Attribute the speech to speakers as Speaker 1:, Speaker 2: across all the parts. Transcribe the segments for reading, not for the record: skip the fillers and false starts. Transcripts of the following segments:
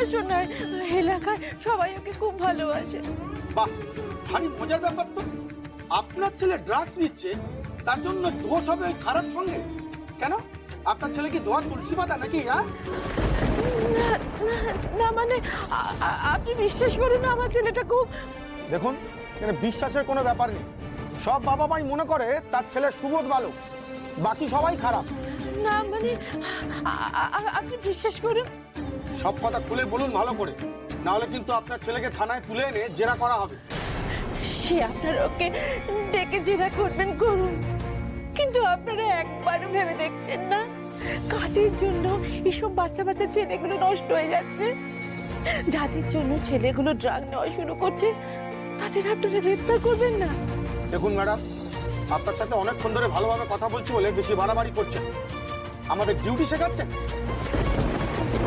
Speaker 1: পড়াশোনায়, এলাকায় সবাই ওকে খুব ভালোবাসে।
Speaker 2: বাহ, ভারী মজার ব্যাপার তো। আপনার ছেলে ড্রাগস নিচ্ছে, তার জন্য দোষ হবে ওই খারাপ সঙ্গে? কেন, আপনার ছেলে কি দোয়া তুলসী পাতা নাকি? হ্যাঁ,
Speaker 1: না না না, মানে আপনি বিশ্বাস করুন, আমার ছেলেটা খুব...
Speaker 2: দেখুন, এখানে বিশ্বাসের কোনো ব্যাপার নেই। সব বাবা মাই মনে করে তার ছেলে সুবোধ ভালো, বাকি সবাই খারাপ।
Speaker 1: না মানে আপনি বিশ্বাস করুন।
Speaker 2: সব কথা খুলে বলুন ভালো করে, না হলে কিন্তু আপনার ছেলেকে থানায় তুলে এনে জেরা করা হবে।
Speaker 1: সে আপনারা ওকে ডেকে জেরা করবেন, করুন, কিন্তু আপনারা একবারও ভেবে দেখছেন না কাদের জন্য এইসব বাচ্চা বাচ্চা ছেলেগুলো নষ্ট হয়ে যাচ্ছে? যাদের জন্য ছেলেগুলো ড্রাগ নেওয়া শুরু করছে, তাদের আপনারা গ্রেফতার করবেন না?
Speaker 2: দেখুন ম্যাডাম, আপনার সাথে অনেকক্ষণ ধরে ভালোভাবে কথা বলছি বলে বেশি বাড়াবাড়ি করছেন। আমাদের ডিউটি শেখাচ্ছেন?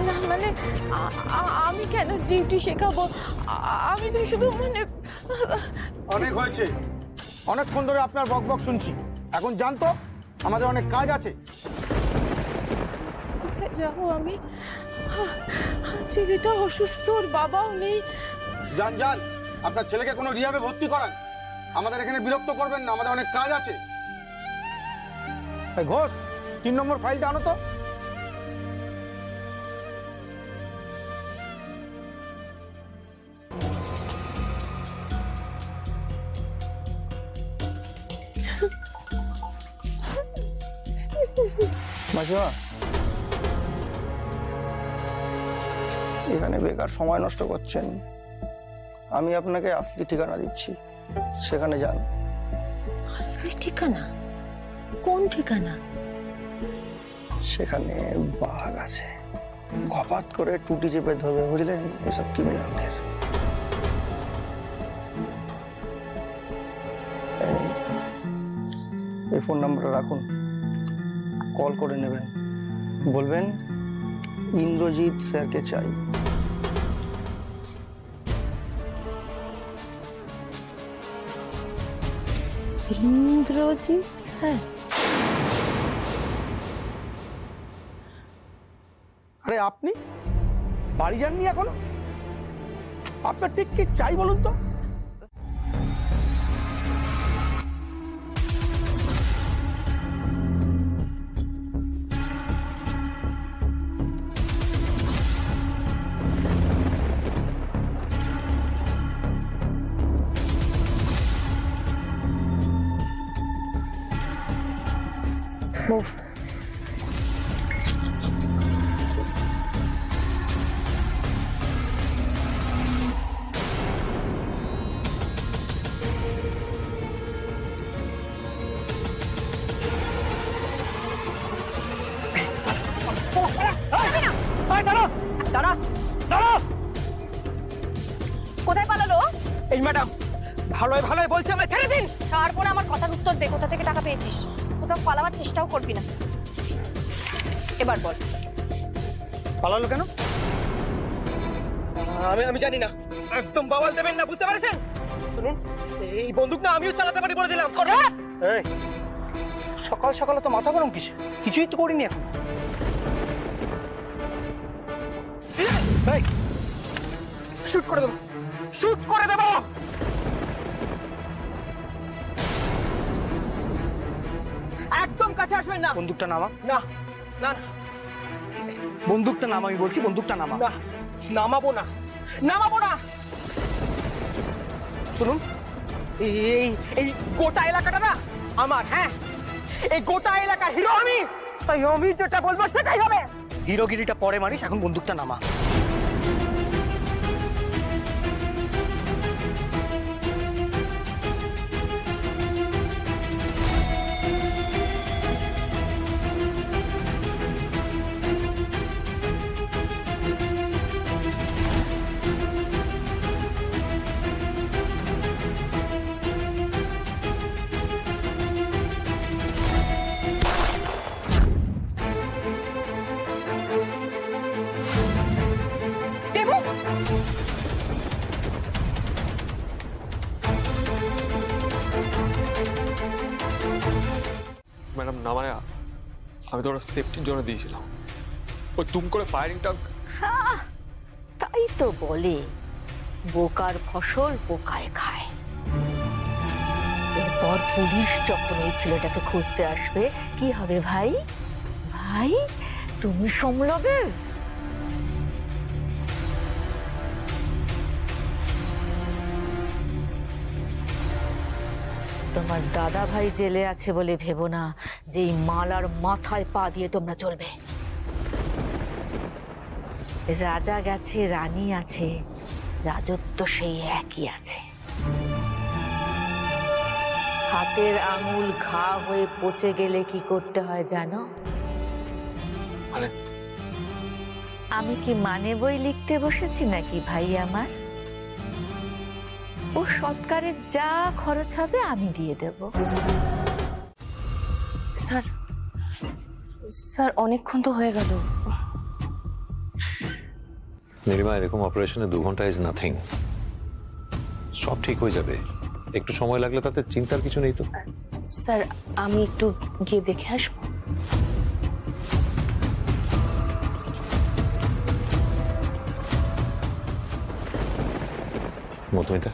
Speaker 1: না মানে আমি কেন ডিউটি শেখাবো? আমি তো শুধু মানে...
Speaker 2: অনেক হয়েছে, অনেকক্ষণ ধরে আপনার বকবক শুনছি। এখন জানতো আমাদের অনেক কাজ আছে।
Speaker 1: কোথায় যাবো আমি? ছেলেটা অসুস্থ, ওর বাবাও নেই।
Speaker 2: যান যান, আপনার ছেলেকে কোনো রিহাবে ভর্তি করান। আমাদের এখানে বিরক্ত করবেন না, আমাদের অনেক কাজ আছে। এই ঘোষ, 3 নম্বর ফাইলটা আনো তো।
Speaker 3: মাসিমা, এখানে বেকার সময় নষ্ট করছেন। আমি আপনাকে আসলি ঠিকানা দিচ্ছি, সেখানে যান।
Speaker 1: আসলি ঠিকানা? কোন ঠিকানা?
Speaker 3: সেখানে বাঘ আছে, ঘপাত করে টুটি চেপে ধরবে, বুঝলেন, এসব ক্রিমিনালদের। এই ফোন নাম্বারটা রাখুন, কল করে নেবেন, বলবেন ইন্দ্রজিৎ স্যারকে চাই।
Speaker 1: ইন্দ্রজিৎ স্যার?
Speaker 2: আরে আপনি বাড়ি যাননি এখনো? আপনার ঠিক কি চাই বলুন তো?
Speaker 1: Move.
Speaker 4: কোথায় পালালো?
Speaker 3: এই ম্যাডাম, ভালোই ভালোই বলছে, আমায় ছেড়ে দিন।
Speaker 4: তারপরে আমার কথার উত্তর দে, কোথা থেকে টাকা পেয়েছিস? কোথাও পালাবার চেষ্টাও করবি না। এবার বল,
Speaker 3: পালালো কেন? আমি জানি না, একদম বাওয়াল দেবেন না, বুঝতে পারছেন? শুনুন, এই বন্দুক না আমিও চালাতে পারি বলে দিলাম। এই সকাল সকালে তো মাথা গরম কিসে? কিছুই তো করিনি এখন। এই শুট করে দেবো, শুট করে দেবো। একদম কাছে আসবেন না। বন্দুকটা নামা। না না না, বন্দুকটা নামা, আমি বলছি বন্দুকটা নামা। না, নামাবো না, নামাবো না। শুনুন, এই এই গোটা এলাকাটা না আমার। হ্যাঁ, এই গোটা এলাকার হিরো আমি, তাই আমি যেটা বলবো সেটাই হবে। হিরোগিরিটা পরে মারিস, এখন বন্দুকটা নামা।
Speaker 5: ম্যাডাম না, মানে আমি তো ওরা সেফটির জন্য দিয়েছিলাম। ওই তুম করে ফায়ারিংটা।
Speaker 4: তার
Speaker 6: তাই তো বলে বোকার ফসল পোকায় খায়। এরপর পুলিশ যখন এই ছেলেটাকে খুঁজতে আসবে কি হবে ভাই? ভাই তুমি সামলাবে? তোমার দাদা ভাই জেলে আছে বলে ভেবো না যে এই মালার মাথায় পা দিয়ে তোমরা চলবে। রাজা গেছে, রানী আছে, রাজত্ব সেই একই আছে। হাতের আঙুল ঘা হয়ে পচে গেলে কি করতে হয় জানো?
Speaker 5: মানে
Speaker 6: আমি কি মানে বই লিখতে বসেছি নাকি ভাই আমার? ও সৎকারের যা খরচ হবে আমি দিয়ে দেব।
Speaker 1: স্যার স্যার অনেকক্ষণ তো হয়ে গেল।
Speaker 7: নীলিমা, এরকম অপারেশনে 2 ঘন্টা ইজ নাথিং। সব ঠিক হয়ে যাবে, একটু সময় লাগলে তাতে চিন্তার কিছু নেই তো।
Speaker 1: স্যার আমি একটু গিয়ে দেখে আসবো।
Speaker 7: মধুমিতা,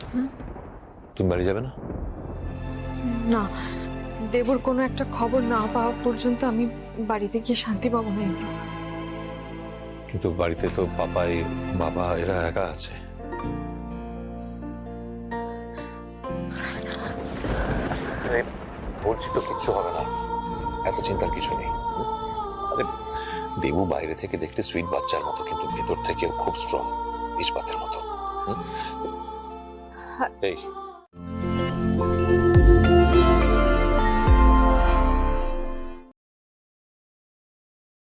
Speaker 7: তুমি বাড়ি যাবে না?
Speaker 8: না, দেবর কোনো একটা খবর না পাওয়া পর্যন্ত আমি বাড়িতে গিয়ে শান্তি পাবো না।
Speaker 7: কিন্তু বাড়িতে তো পাপাই, বাবা এরা একা আছে। বলছি তো কিচ্ছু হবে না, এত চিন্তার কিছু নেই। আরে দেবু বাইরে থেকে দেখতে সুইট বাচ্চার মতো, কিন্তু ভেতর থেকেও খুব স্ট্রং, ইস্পাতের মতো। এই